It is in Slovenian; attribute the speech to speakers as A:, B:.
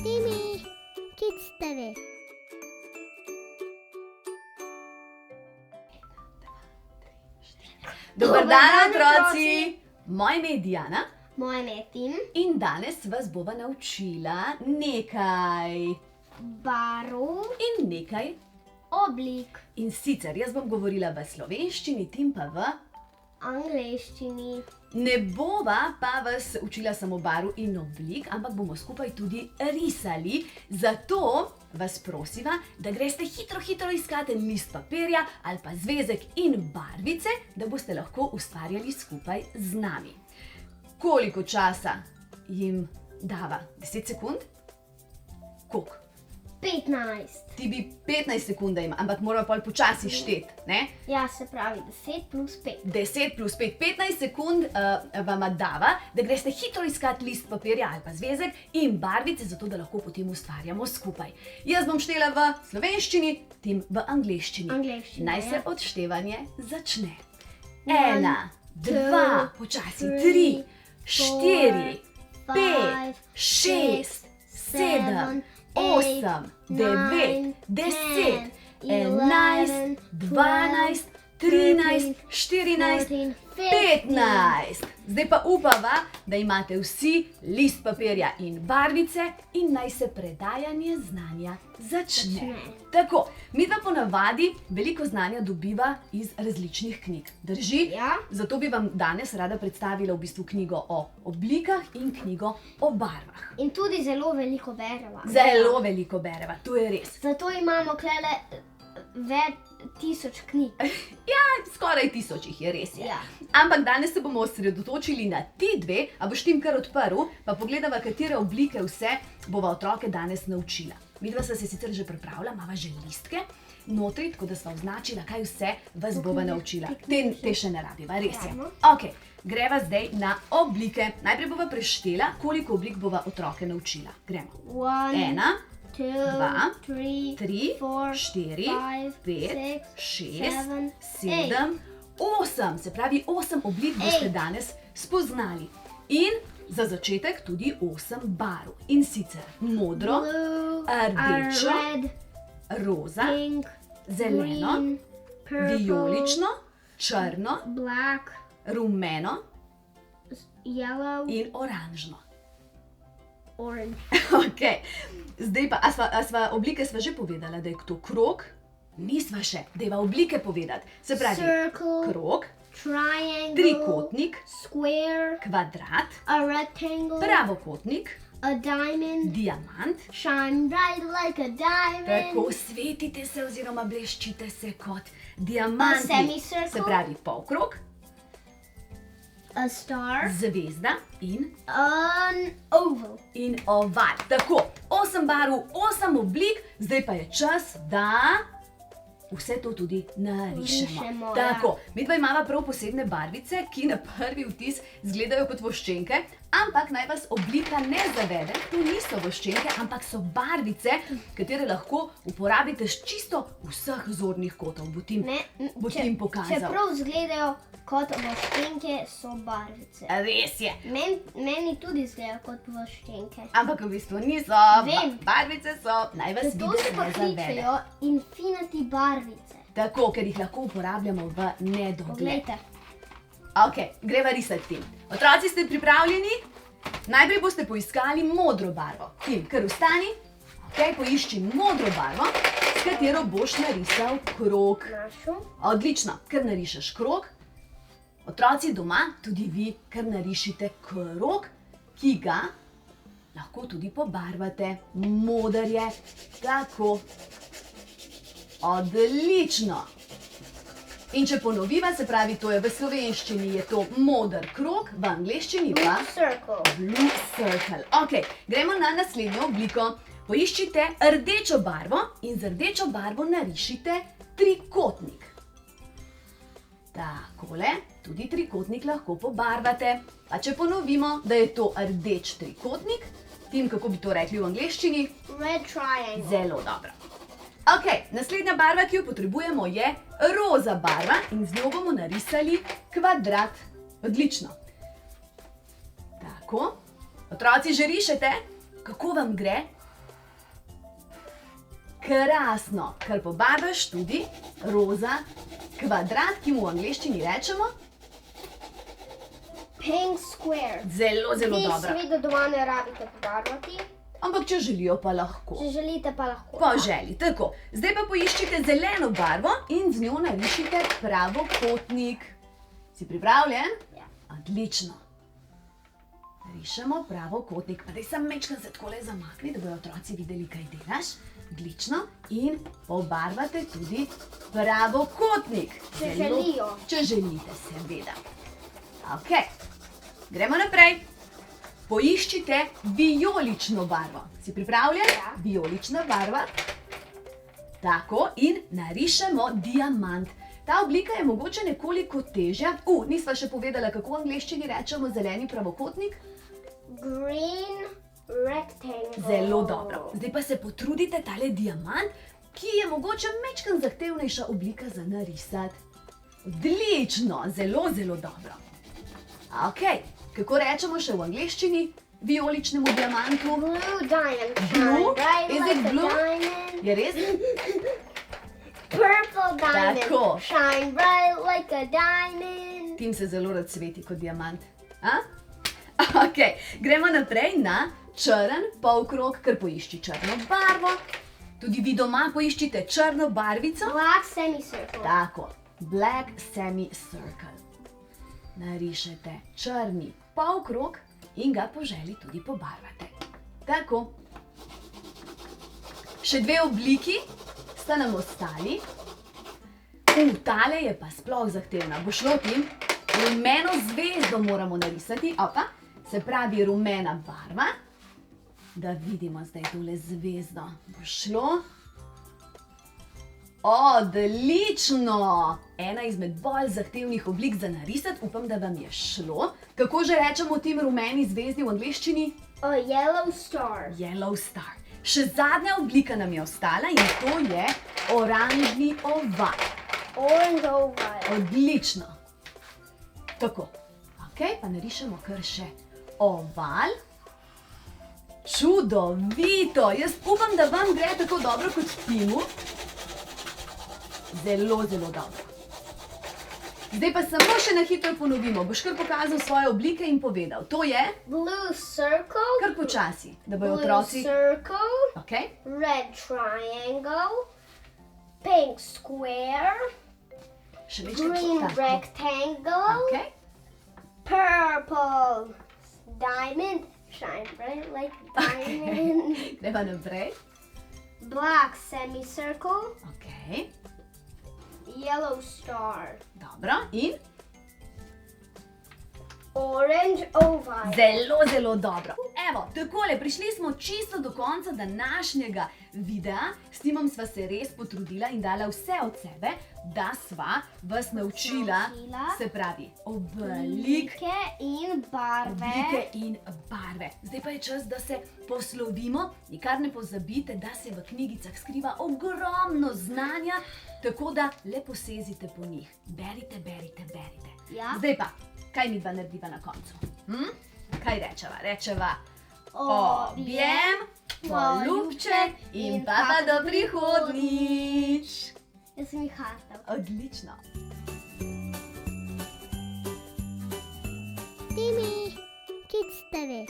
A: Timmy, Kids TV.
B: Dober dan, otroci! Moje ime je Diana
A: Moje ime je Tim.
B: in danes vas bova naučila nekaj
A: Barv,
B: in nekaj.
A: oblik,
B: In sicer jaz bom govorila v slovenščini, Tim pa v.
A: angleščini.
B: Ne bova pa vas učila samo barv in oblik, ampak bomo skupaj tudi risali. Zato vas prosiva, da greste hitro iskati list papirja ali pa zvezek in barvice, da boste lahko ustvarjali skupaj z nami. Koliko časa jim dava? 10 sekund? Koliko?
A: 15.
B: Ti bi 15 sekund jim, ampak moramo pol počasi šteti, ne?
A: Ja, se pravi 10 plus 5.
B: 10 plus 5, 15 sekund vam dava, da greste hitro iskati list papirja ali pa zvezek in barvice, zato da lahko potem ustvarjamo skupaj. Jaz bom štela v slovenščini, Tim v angleščini.
A: Angleščina,
B: Naj se
A: ja.
B: odštevanje začne.
A: 1,
B: 1, 2, počasi, 3, 4, 5, 6, 7, 8, 9, 10, 11, 12, 13, 14, 15. Zdaj pa upava, da imate vsi list papirja in barvice in naj se predajanje znanja začne. Tako, midva ponavadi veliko znanja dobiva iz različnih knjig. Drži?
A: Ja.
B: Zato bi vam danes rada predstavila v bistvu knjigo o oblikah in knjigo o barvah.
A: In tudi zelo veliko bereva.
B: Zelo veliko bereva, to je res.
A: Zato imamo klele več 1000 knjig.
B: Ja, skoraj 1000 jih je, res je.
A: Ja.
B: Ampak danes se bomo osredotočili na ti dve, a boš Tim kar odprl, pa pogledava, katere oblike vse bova otroke danes naučila. Midva sva se sicer že pripravila, imava že listke notri, tako da sva označila, kaj vse vas bova naučila. Te še ne rabiva, res je.
A: Dajmo.
B: Ok, greva zdaj na oblike. Najprej bova preštela, koliko oblik bova otroke naučila. Gremo.
A: 1,
B: 1,
A: 2, 3,
B: 3,
A: 4,
B: 4,
A: 5,
B: 5, 6,
A: 7,
B: 7, 8. Se pravi, 8 oblik boste danes spoznali. In za začetek tudi 8 barv. In sicer modro,
A: blue,
B: rdečo,
A: red,
B: roza,
A: pink,
B: zeleno,
A: green, purple,
B: vijolično, črno,
A: black,
B: rumeno
A: yellow,
B: in oranžno.
A: orange.
B: Ok, zdaj pa, a sva oblike sva že povedala, da je to krog? Nisva še, dajva oblike povedati. Se pravi,
A: Circle,
B: krog,
A: triangle,
B: trikotnik,
A: square,
B: kvadrat,
A: a rectangle,
B: pravokotnik,
A: a diamond,
B: diamant.
A: shine bright like a diamond,
B: Tako svetite se oziroma bleščite se kot diamanti.
A: A semicircle.
B: Se pravi polkrog,
A: a star,
B: zvezda
A: an oval.
B: in oval. Tako, 8 barv, 8 oblik, zdaj pa je čas, da vse to tudi narišemo.
A: Rišemo,
B: Tako, midva imava prav posebne barvice, ki na prvi vtis izgledajo kot voščenke, ampak naj vas oblika ne zavede, to niso voščenke, ampak so barvice, katere lahko uporabite s čisto vseh zornih kotov. Bo Tim pokazal.
A: Čeprav izgledajo kot voščenke, so barvice.
B: Res je.
A: Meni tudi izgledajo kot voščenke.
B: Ampak v bistvu niso,
A: Vem.
B: barvice so, naj vas
A: Zato
B: videz
A: se pa
B: ne zavede.
A: kličejo Infinity barvice.
B: Tako, ker jih lahko uporabljamo v nedogled.
A: Poglejte.
B: Ok, greva risati Tim. Otroci, ste pripravljeni? Najprej boste poiskali modro barvo. Tim, kar vstani. Ok, poišči modro barvo, s katero boš narisal krog.
A: Našo.
B: Odlično, ker narišeš krog. Otroci doma, tudi vi, kar narišite krog, ki ga lahko tudi pobarvate. Moder je. Tako. Odlično. In če ponoviva, se pravi, to je v slovenščini je to moder krog, v angleščini pa
A: Blue circle.
B: blue circle. Ok, gremo na naslednjo obliko. Poiščite rdečo barvo in z rdečo barvo narišite trikotnik. Takole, tudi trikotnik lahko pobarvate. Pa če ponovimo, da je to rdeč trikotnik, Tim, kako bi to rekli v angleščini?
A: Red triangle.
B: Zelo dobro. Ok, naslednja barva, ki jo potrebujemo, je roza barva in z njo bomo narisali kvadrat. Odlično. Tako, otroci že rišete? Kako vam gre? Krasno, kar pobarvaš tudi roza kvadrat, ki mu v angleščini rečemo.
A: Pink square.
B: Zelo, zelo
A: Vi
B: dobro.
A: seveda doma ne rabite pobarvati.
B: Ampak če želijo, pa lahko.
A: Če želite, pa lahko.
B: Po želji, tako. Zdaj pa poiščite zeleno barvo in z njo narišite pravokotnik. Si pripravljen?
A: Ja.
B: Odlično. Rišemo pravokotnik. Pa daj sam mečkam se takole zamakni, da bodo otroci videli, kaj delaš. Odlično. In pobarvate tudi pravokotnik.
A: Če želijo.
B: Če želite, seveda. Ok, gremo naprej. Poiščite vijolično barvo. Si pripravljen?
A: Ja.
B: Vijolična barva. Tako, in narišemo diamant. Ta oblika je mogoče nekoliko težja. Nisva še povedala, kako v angleščini rečemo zeleni pravokotnik.
A: Green rectangle.
B: Zelo dobro. Zdaj pa se potrudite tale diamant, ki je mogoče majčkeno zahtevnejša oblika za narisati. Odlično, zelo, zelo dobro. Ok, kako rečemo še v angleščini vijoličnemu diamantu?
A: Blue diamond.
B: Blue?
A: Shine bright
B: Is
A: like
B: it
A: a
B: blue?
A: diamond.
B: Je res?
A: Purple diamond.
B: Tako.
A: Shine bright like a diamond.
B: Tim se zelo rad sveti kot diamant. A? Ok, gremo naprej na črn polkrog, ker poišči črno barvo. Tudi vi doma poiščite črno barvico.
A: Black semicircle.
B: Tako, black semicircle. Narišete črni polkrog in ga po želji tudi pobarvate. Tako. Še dve obliki sta nam ostali. Tale je pa sploh zahtevna. Bo šlo, Tim? Rumeno zvezdo moramo narisati. Opa, se pravi rumena barva. Da vidimo zdaj tole zvezdo. Bo šlo? Odlično! Ena izmed bolj zahtevnih oblik za narisati. Upam, da vam je šlo. Kako že rečemo tem rumeni zvezdi v angleščini?
A: A yellow star.
B: Yellow star. Še zadnja oblika nam je ostala in to je oranžni oval.
A: Orange oval.
B: Odlično. Tako. Ok, pa narišemo kar še oval. Čudovito! Jaz upam, da vam gre tako dobro kot Timu. Zelo, zelo dobro. Zdaj pa samo še na hitro ponovimo. Boš kar pokazal svoje oblike in povedal. To je
A: Blue circle.
B: kar počasi, da bojo
A: Blue
B: otroci.
A: circle.
B: Ok?
A: Red triangle. Pink square.
B: Še večkrat
A: Green
B: tako.
A: rectangle.
B: Ok?
A: Purple diamond. Shine bright like a diamond.
B: Greva naprej.
A: Black semicircle.
B: Ok.
A: Yellow star.
B: Dobro. In
A: Orange oval.
B: zelo, zelo dobro. Evo, takole, prišli smo čisto do konca današnjega videa. S Timom sva se res potrudila in dala vse od sebe, da sva vas naučila, se pravi, oblik,
A: Oblike in barve.
B: oblike in barve. Zdaj pa je čas, da se poslovimo. Nikar ne pozabite, da se v knjigicah skriva ogromno znanja, tako da le posezite po njih. Berite, berite, berite.
A: Ja.
B: Zdaj pa, kaj mi dva narediva na koncu? Kaj rečeva? Rečeva objem, poljubček in pa do prihodnjič.
A: Jaz sem jih hartal.
B: Odlično.
C: Timmy, Kids TV.